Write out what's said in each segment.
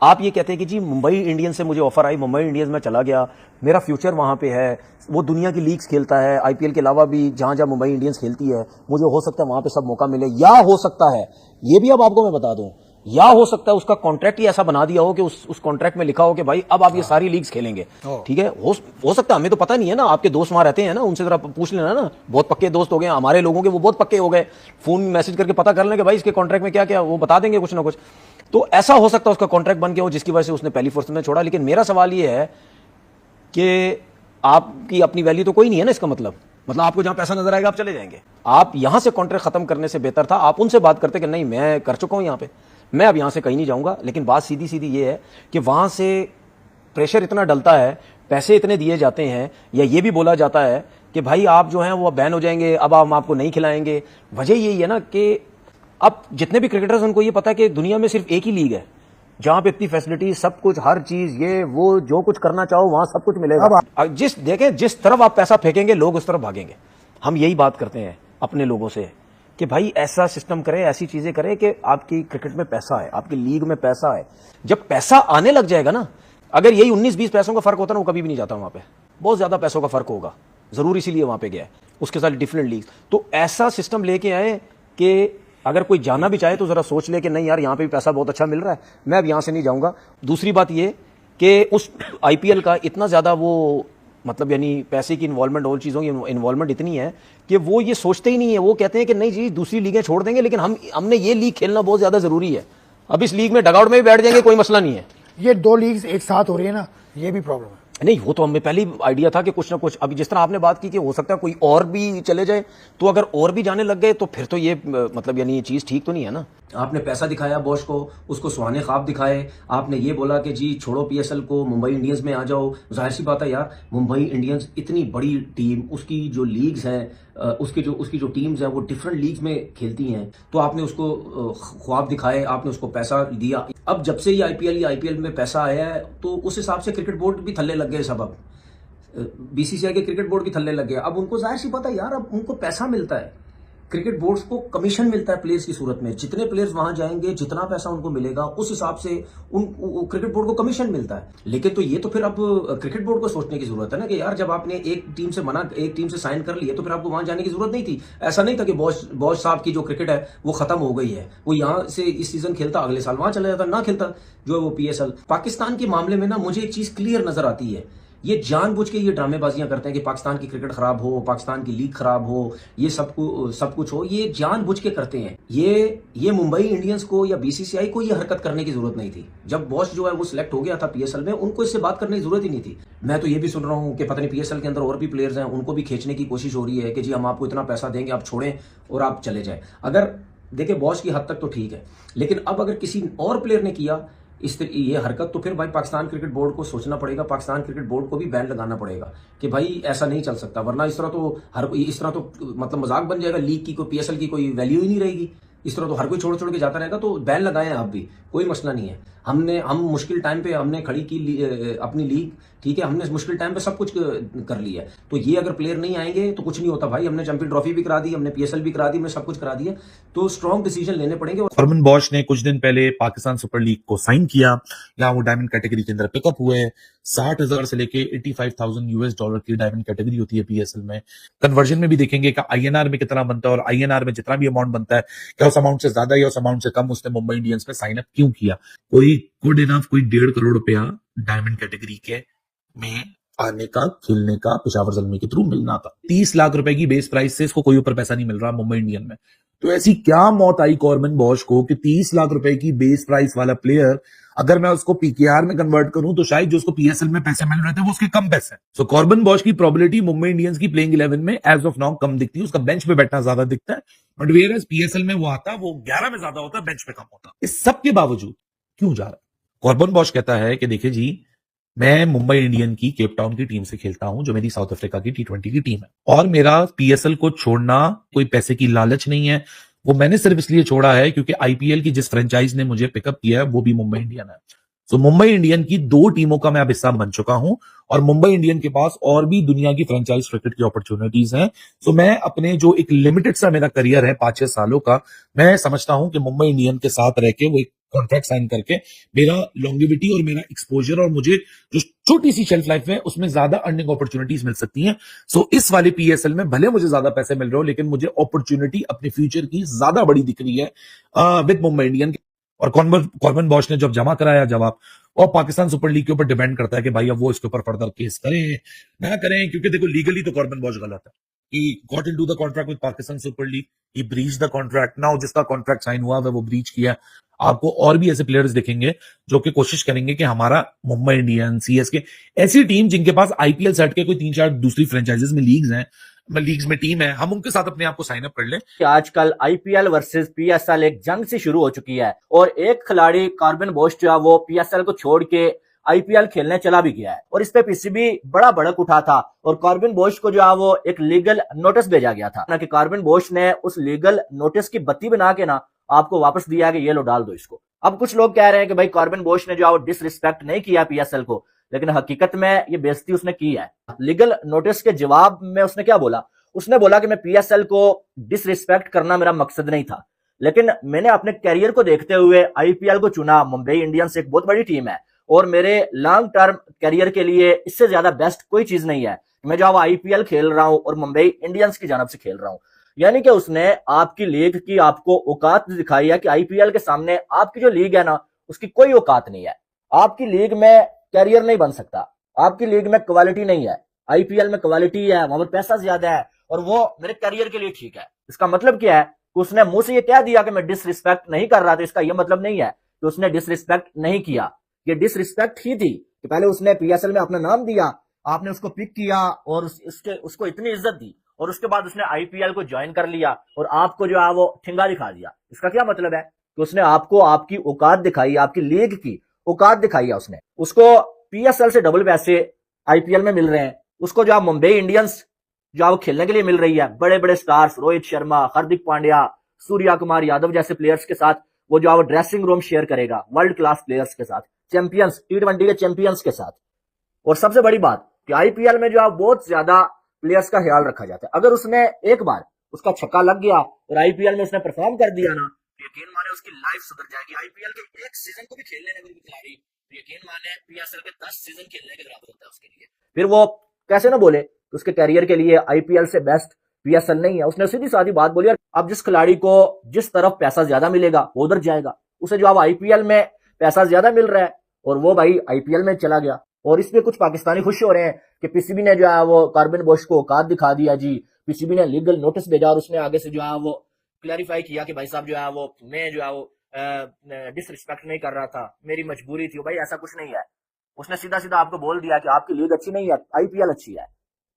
आप ये कहते हैं कि जी मुंबई इंडियंस से मुझे ऑफर आई, मुंबई इंडियंस में चला गया, मेरा फ्यूचर वहां पे है, वो दुनिया की लीग्स खेलता है, आईपीएल के अलावा भी जहां जहां मुंबई इंडियंस खेलती है, मुझे हो सकता है वहां पे सब मौका मिले, या हो सकता है ये भी अब आपको मैं बता दूं, या हो सकता है उसका कॉन्ट्रैक्ट ही ऐसा बना दिया हो कि उस कॉन्ट्रैक्ट में लिखा हो कि भाई अब आप ये सारी लीग्स खेलेंगे। ठीक है, हो सकता है, हमें तो पता नहीं है ना, आपके दोस्त वहां रहते हैं ना, उनसे जरा पूछ लेना ना, बहुत पक्के दोस्त हो गए हमारे लोगों के, वो बहुत पक्के हो गए, फोन मैसेज करके पता कर लें कि भाई इसके कॉन्ट्रैक्ट में क्या क्या, वो बता देंगे कुछ ना कुछ। तो ऐसा हो सकता है उसका कॉन्ट्रैक्ट बन गया हो जिसकी वजह से उसने पहली फुर्सत में छोड़ा। लेकिन मेरा सवाल ये है कि आपकी अपनी वैल्यू तो कोई नहीं है ना, इसका मतलब आपको जहां पैसा नजर आएगा आप चले जाएंगे। आप यहां से कॉन्ट्रैक्ट खत्म करने से बेहतर था आप उनसे बात करते कि नहीं मैं कर चुका हूं यहां पे, मैं अब यहां से कहीं नहीं जाऊंगा। लेकिन बात सीधी सीधी ये है कि वहां से प्रेशर इतना डलता है, पैसे इतने दिए जाते हैं, या ये भी बोला जाता है कि भाई आप जो हैं वो बैन हो जाएंगे, अब हम आपको नहीं खिलाएंगे। वजह यही है ना कि अब जितने भी क्रिकेटर्स उनको ये पता है कि दुनिया में सिर्फ एक ही लीग है जहां पे इतनी फैसिलिटी, सब कुछ, हर चीज, ये वो, जो कुछ करना चाहो वहां सब कुछ मिलेगा। जिस तरफ आप पैसा फेंकेंगे लोग उस तरफ भागेंगे। हम यही बात करते हैं अपने लोगों से कि भाई ऐसा सिस्टम करें, ऐसी चीजें करें कि आपकी क्रिकेट में पैसा है, आपकी लीग में पैसा है। जब पैसा आने लग जाएगा ना, अगर यही 19-20 पैसों का फर्क होता ना, वो कभी भी नहीं जाता वहां पे, बहुत ज्यादा पैसों का फर्क होगा, जरूर इसीलिए वहां पे गया है, उसके साथ डिफरेंट लीग। तो ऐसा सिस्टम लेके आए कि अगर कोई जाना भी चाहे तो जरा सोच ले कि नहीं यार यहां पे भी पैसा बहुत अच्छा मिल रहा है, मैं अब यहां से नहीं जाऊंगा। दूसरी बात ये कि उस आईपीएल का इतना ज्यादा वो मतलब यानी पैसे की इन्वॉल्वमेंट और चीजों की इन्वॉल्वमेंट इतनी है कि वो ये सोचते ही नहीं है। वो कहते हैं कि नहीं जी दूसरी लीगें छोड़ देंगे, लेकिन हमने ये लीग खेलना बहुत ज्यादा जरूरी है। अब इस लीग में डगआउट में भी बैठ जाएंगे, कोई मसला नहीं है। ये दो लीग्स एक साथ हो रही है ना, ये भी प्रॉब्लम है। नहीं, वो तो हमें पहले ही आइडिया था कि कुछ ना कुछ, अभी जिस तरह आपने बात की कि हो सकता है कोई और भी चले जाए, तो अगर और भी जाने लग गए तो फिर तो ये मतलब यानी ये चीज ठीक तो नहीं है ना। आपने पैसा दिखाया बॉश को, उसको सुहाने ख्वाब दिखाए, आपने ये बोला कि जी छोड़ो पीएसएल को, मुंबई इंडियंस में आ जाओ। जाहिर सी बात है यार, मुंबई इंडियंस इतनी बड़ी टीम, उसकी जो लीग्स हैं, उसकी जो टीम्स हैं वो डिफरेंट लीग्स में खेलती हैं, तो आपने उसको ख्वाब दिखाए, आपने उसको पैसा दिया। अब जब से ये आईपीएल में पैसा आया है तो उस हिसाब से क्रिकेट बोर्ड भी थल्ले लग गए सब। अब बीसीसीआई के क्रिकेट बोर्ड भी थल्ले लग गए। अब उनको जाहिर सी बात है यार, अब उनको पैसा मिलता है, क्रिकेट बोर्ड्स को कमीशन मिलता है प्लेयर्स की सूरत में। जितने प्लेयर्स वहां जाएंगे जितना पैसा उनको मिलेगा उस हिसाब से उन क्रिकेट बोर्ड को कमीशन मिलता है। लेकिन तो ये तो फिर अब क्रिकेट बोर्ड को सोचने की जरूरत है ना कि यार जब आपने एक टीम से साइन कर लिया तो फिर आपको वहां जाने की जरूरत नहीं थी। ऐसा नहीं था कि बॉस साहब की जो क्रिकेट है वो खत्म हो गई है, वो यहाँ से इस सीजन खेलता, अगले साल वहां चला जाता, ना खेलता जो है वो पीएसएल। पाकिस्तान के मामले में ना मुझे एक चीज क्लियर नजर आती है, ये जानबूझ के ये ड्रामेबाजियां करते हैं कि पाकिस्तान की क्रिकेट खराब हो, पाकिस्तान की लीग खराब हो, ये सब कुछ हो, ये जानबूझ के करते हैं। ये मुंबई इंडियंस को या बीसीसीआई को ये हरकत करने की जरूरत नहीं थी। जब बॉस जो है वो सिलेक्ट हो गया था पीएसएल में, उनको इससे बात करने की जरूरत ही नहीं थी। मैं तो ये भी सुन रहा हूं कि पता नहीं पीएसएल के अंदर और भी प्लेयर्स हैं, उनको भी खींचने की कोशिश हो रही है कि जी हम आपको इतना पैसा देंगे, आप छोड़ें और आप चले जाए। अगर देखिए बॉस की हद तक तो ठीक है, लेकिन अब अगर किसी और प्लेयर ने किया ये हरकत, तो फिर भाई पाकिस्तान क्रिकेट बोर्ड को सोचना पड़ेगा, पाकिस्तान क्रिकेट बोर्ड को भी बैन लगाना पड़ेगा कि भाई ऐसा नहीं चल सकता, वरना इस तरह तो मतलब मजाक बन जाएगा लीग की, कोई पीएसएल की कोई वैल्यू ही नहीं रहेगी। इस तरह तो हर कोई छोड़ छोड़ के जाता रहेगा। तो बैन लगाएं आप भी, कोई मसला नहीं है। हम मुश्किल टाइम पे हमने खड़ी की अपनी लीग, ठीक है, हमने मुश्किल टाइम पे सब कुछ कर लिया है। तो ये अगर प्लेयर नहीं आएंगे तो कुछ नहीं होता भाई। हमने चैंपियन ट्रॉफी भी करा दी, हमने पीएसएल भी करा दी, हमने सब कुछ करा दिया। तो स्ट्रॉन्ग डिसीजन लेने पड़ेंगे। कॉर्बन बॉश ने कुछ दिन पहले पाकिस्तान सुपर लीग को साइन किया, यहाँ वो डायमंड कैटेगरी के अंदर पिकअप हुए। 60,000 से लेके 85,000 यूएस डॉलर की डायमंड कैटेगरी होती है पीएसएल में। कन्वर्जन में भी देखेंगे कि आईएनआर में कितना बनता है, और आईएनआर में जितना भी अमाउंट बनता है, क्या उस अमाउंट से ज्यादा या उस अमाउंट से कम उसने मुंबई इंडियंस में साइन अप क्यों किया। कोई गुड इनफ कोई 1.5 करोड़ रुपया डायमंड कैटेगरी के में आने का, खेलने का पेशावर ज़ल्मी के थ्रू मिलना था। 30 लाख रुपए की बेस प्राइस से इसको कोई ऊपर पैसा नहीं मिल रहा मुंबई इंडियन में। तो ऐसी क्या मौत आई कॉर्बन बॉश को कि 30 लाख रुपए की बेस प्राइस वाला प्लेयर, अगर मैं उसको पीकेआर में कन्वर्ट करूं तो शायद जो उसको पीएसएल में पैसे मिल रहे थे वो उसके कम पैसे। सो कॉर्बन बॉश की प्रोबेबिलिटी मुंबई इंडियंस की प्लेइंग 11 में एज ऑफ नाउ कम दिखती है, उसका बेंच पे बैठना ज्यादा दिखता है। बट वेयर एज पीएसएल में वो आता, वो 11 में ज्यादा होता, बेंच पे कम होता। इस सब के बावजूद क्यों जा रहा है? कॉर्बन बॉश कहता है कि देखिए जी, मैं मुंबई इंडियन की केप टाउन की टीम से खेलता हूं, जो मेरी साउथ अफ्रीका की T20 की टीम है, और मेरा पीएसएल को छोड़ना कोई पैसे की लालच नहीं है। वो मैंने सिर्फ इसलिए छोड़ा है क्योंकि आईपीएल की जिस फ्रेंचाइज ने मुझे पिकअप किया है वो भी मुंबई इंडियन है। तो मुंबई इंडियन की 2 टीमों का मैं अब हिस्सा बन चुका हूं, और मुंबई इंडियन के पास और भी दुनिया की फ्रेंचाइज क्रिकेट की अपॉर्चुनिटीज हैं। तो मैं अपने जो एक लिमिटेड सा मेरा करियर है 5-6 सालों का, मैं समझता हूं कि मुंबई इंडियन के साथ रह के वो एक कॉन्ट्रैक्ट साइन करके मेरा लॉन्गेविटी और मेरा एक्सपोजर और मुझे जो छोटी सी शेल्फ लाइफ है उसमें ज्यादा अर्निंग अपॉर्चुनिटीज मिल सकती हैं। सो इस वाले पीएसएल में भले मुझे ज्यादा पैसे मिल रहे हो, लेकिन मुझे अपॉर्चुनिटी अपने फ्यूचर की ज्यादा बड़ी दिख रही है विद मुंबई इंडियन। और कॉर्बन बॉश ने जब जमा कराया जवाब, और पाकिस्तान सुपर लीग के ऊपर डिपेंड करता है कि भाई अब वो इसके ऊपर फर्दर केस करें ना करें, क्योंकि देखो लीगली तो कॉर्बन बॉश गलत है। He got into the contract with Pakistan Super League. He breached the contract. Now जिसका कॉन्ट्रैक्ट साइन हुआ है वो ब्रीच किया। आपको और भी ऐसे प्लेयर्स दिखेंगे जो कि कोशिश करेंगे कि हमारा मुंबई इंडियन, सीएसके, ऐसी टीम जिनके पास आईपीएल सेट के कोई 3-4 दूसरी फ्रेंचाइजीज में लीग्स में टीम है, हम उनके साथ अपने आप को साइन अप कर लें। आजकल आईपीएल वर्सेस पीएसएल एक जंग सी शुरू हो चुकी है और एक खिलाड़ी कॉर्बन बॉश जो है वो पीएसएल को छोड़ के आईपीएल खेलने चला भी गया है और इस पे पीसीबी बड़ा भड़क उठा था और कॉर्बन बॉश को जो है वो एक लीगल नोटिस भेजा गया था ना कि कॉर्बन बॉश ने उस लीगल नोटिस की बत्ती बना के ना आपको वापस दिया कि ये लो डाल दो इसको। अब कुछ लोग कह रहे हैं कि भाई कॉर्बन बॉश ने जो है वो डिसरिस्पेक्ट नहीं किया पीएसएल को, लेकिन हकीकत में ये बेइज्जती उसने की है। लीगल नोटिस के जवाब में उसने क्या बोला? उसने बोला कि मैं पीएसएल को डिसरिस्पेक्ट करना मेरा मकसद नहीं था, लेकिन मैंने अपने कैरियर को देखते हुए आईपीएल को चुना। मुंबई इंडियंस एक बहुत बड़ी टीम है और मेरे लॉन्ग टर्म कैरियर के लिए इससे ज्यादा बेस्ट कोई चीज नहीं है। मैं जो आईपीएल खेल रहा हूं और मुंबई इंडियंस की जानब से खेल रहा हूं, यानी कि उसने आपकी लीग की आपको औकात दिखाई है कि आईपीएल के सामने आपकी जो लीग है ना उसकी कोई औकात नहीं है। आपकी लीग में कैरियर नहीं बन सकता, आपकी लीग में क्वालिटी नहीं है। आईपीएल में क्वालिटी है, वहां पर पैसा ज्यादा है और वो मेरे कैरियर के लिए ठीक है। इसका मतलब क्या है कि उसने मुंह से ये कह दिया कि मैं डिसरिस्पेक्ट नहीं कर रहा, तो इसका यह मतलब नहीं है कि उसने डिसरिस्पेक्ट नहीं किया। ये डिसरिस्पेक्ट ही थी कि पहले उसने पीएसएल में अपना नाम दिया, आपने उसको पिक किया और उसको इतनी इज्जत दी और उसके बाद उसने आईपीएल को ज्वाइन कर लिया और आपको जो है वो ठिंगा दिखा दिया। इसका क्या मतलब है कि उसने आपको आपकी औकात दिखाई, आपकी लीग की औकात दिखाई है उसने। उसको पीएसएल से डबल पैसे आईपीएल में मिल रहे हैं, उसको जो मुंबई इंडियंस जो खेलने के लिए मिल रही है, बड़े बड़े स्टार्स रोहित शर्मा, हार्दिक पांड्या, सूर्या कुमार यादव जैसे प्लेयर्स के साथ वो जो ड्रेसिंग रूम शेयर करेगा वर्ल्ड क्लास प्लेयर्स के साथ, चैंपियंस, T20 के चैंपियंस के साथ। और सबसे बड़ी बात कि आईपीएल में जो बहुत ज्यादा प्लेयर्स का ख्याल रखा जाता है। अगर उसने एक बार उसका छक्का लग गया और आईपीएल में उसने परफॉर्म कर दिया ना, यकीन माने उसकी लाइफ सुधर जाएगी। आईपीएल के एक सीजन को भी खेलने में खिलाड़ी, यकीन माने पीएसएल के 10 सीजन खेलने के बराबर होता है उसके लिए। फिर वो कैसे ना बोले कि उसके कैरियर के लिए आईपीएल से बेस्ट पीएसएल नहीं है। उसने सीधी सादी बात बोली। अब जिस खिलाड़ी को जिस तरफ पैसा ज्यादा मिलेगा वो उधर जाएगा। उसे जो आईपीएल में पैसा ज्यादा मिल रहा है और वो भाई आईपीएल में चला गया। और इसमें कुछ पाकिस्तानी खुश हो रहे हैं कि पीसीबी ने जो है वो कॉर्बन बॉश को औकात दिखा दिया जी, पीसीबी ने लीगल नोटिस भेजा और उसने आगे से जो है वो क्लैरिफाई किया कि भाई साहब जो है वो मैं जो है वो डिसरिस्पेक्ट नहीं कर रहा था, मेरी मजबूरी थी। भाई ऐसा कुछ नहीं है। उसने सीधा सीधा आपको बोल दिया कि आपकी लीग अच्छी नहीं है, आईपीएल अच्छी है,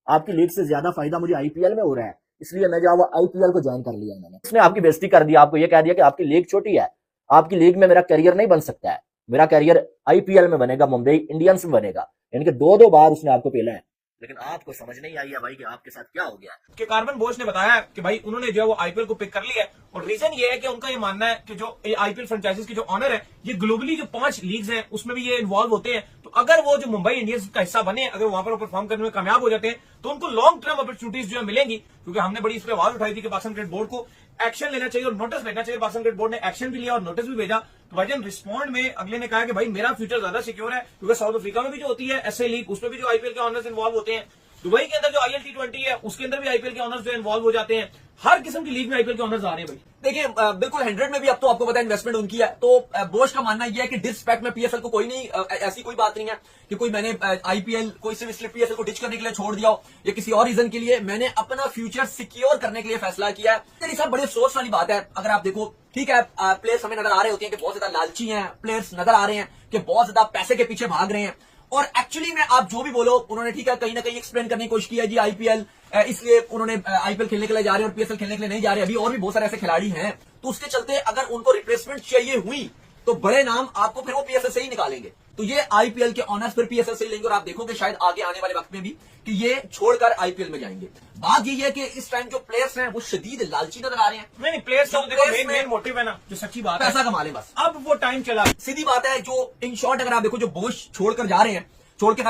आपकी लीग से ज्यादा फायदा मुझे आईपीएल में हो रहा है, इसलिए मैं जो वो आईपीएल को ज्वाइन कर लिया मैंने। उसने आपकी बेइज्जती कर दिया, आपको ये कह दिया कि आपकी लीग छोटी है, आपकी लीग में मेरा कैरियर नहीं बन सकता है, मेरा कैरियर आईपीएल में बनेगा, मुंबई इंडियंस में बनेगा। यानी कि 2-2 बार उसने आपको पेला है, लेकिन आपको समझ नहीं आई है भाई कि आपके साथ क्या हो गया है। कि कॉर्बन बॉश ने बताया कि भाई उन्होंने जो है वो आईपीएल को पिक कर लिया है और रीजन ये है कि उनका ये मानना है कि जो आईपीएल फ्रेंचाइजीज के जो ऑनर है, ये ग्लोबली जो 5 लीग्स हैं उसमें भी ये इन्वॉल्व होते हैं। तो अगर वो जो मुंबई इंडियंस का हिस्सा बने, अगर वहां पर परफॉर्म करने में कामयाब हो जाते हैं तो उनको लॉन्ग टर्म अपॉर्चुनिटीज जो है मिलेंगी। क्योंकि हमने बड़ी इस पर आवाज उठाई थी कि पाकिस्तान क्रिकेट बोर्ड को एक्शन लेना चाहिए और नोटिस भेजना चाहिए। पाकिस्तान क्रिकेट बोर्ड ने एक्शन भी लिया और नोटिस भी भेजा। तो भाईजान रिस्पॉन्ड में अगले ने कहा कि भाई मेरा फ्यूचर ज्यादा सिक्योर है, क्योंकि साउथ अफ्रीका में भी जो होती है एसए लीग, उसमें भी जो आईपीएल के ऑनर्स इन्वॉल्व होते हैं। दुबई के अंदर जो आईएल T20 है उसके अंदर भी आईपीएल के ऑनर्स जो इन्वॉल्व हो जाते हैं। हर किस्म की लीग में आईपीएल के ऑनर्स आ रहे हैं भाई। देखिए बिल्कुल 100 में भी अब तो आपको पता है इन्वेस्टमेंट उनकी है। तो बोश का मानना यह है कि डिसरिस्पेक्ट में पीएसएल को कोई नहीं, ऐसी कोई बात नहीं है कि कोई मैंने आईपीएल कोई सिर्फ इसलिए पीएसएल को डिच करने के लिए छोड़ दिया हो या किसी और रीजन के लिए। मैंने अपना फ्यूचर सिक्योर करने के लिए फैसला किया है। तेरी साहब बड़ी अफसोस वाली बात है। अगर आप देखो, ठीक है, प्लेयर्स हमें नजर आ रहे होते हैं कि बहुत ज्यादा लालची हैं, प्लेयर्स नजर आ रहे हैं कि बहुत ज्यादा पैसे के पीछे भाग रहे हैं। और एक्चुअली में आप जो भी बोलो, उन्होंने ठीक है कहीं ना कहीं एक्सप्लेन करने की कोशिश की है जी आईपीएल इसलिए उन्होंने आईपीएल खेलने के लिए जा रहे हैं और पीएसएल खेलने के लिए नहीं जा रहे। अभी और भी बहुत सारे ऐसे खिलाड़ी हैं, तो उसके चलते अगर उनको रिप्लेसमेंट चाहिए हुई तो बड़े नाम आपको फिर वो पीएसएल से ही निकालेंगे। तो ये आईपीएल के ऑनर्स फिर पीएसएल से लेंगे और आप देखोगे शायद आगे आने वाले वक्त में भी कि ये छोड़कर आईपीएल में जाएंगे। बात ये है कि इस टाइम जो प्लेयर्स हैं वो शदीद लालची नजर आ रहे हैं। नहीं, प्लेयर्स का देखो मेन मोटिव है ना, जो सच्ची बात है, पैसा कमा ले बस। अब वो टाइम चला। सीधी बात है, जो इन शॉर्ट अगर आप देखो जो बोश छोड़कर जा रहे हैं, छोड़ के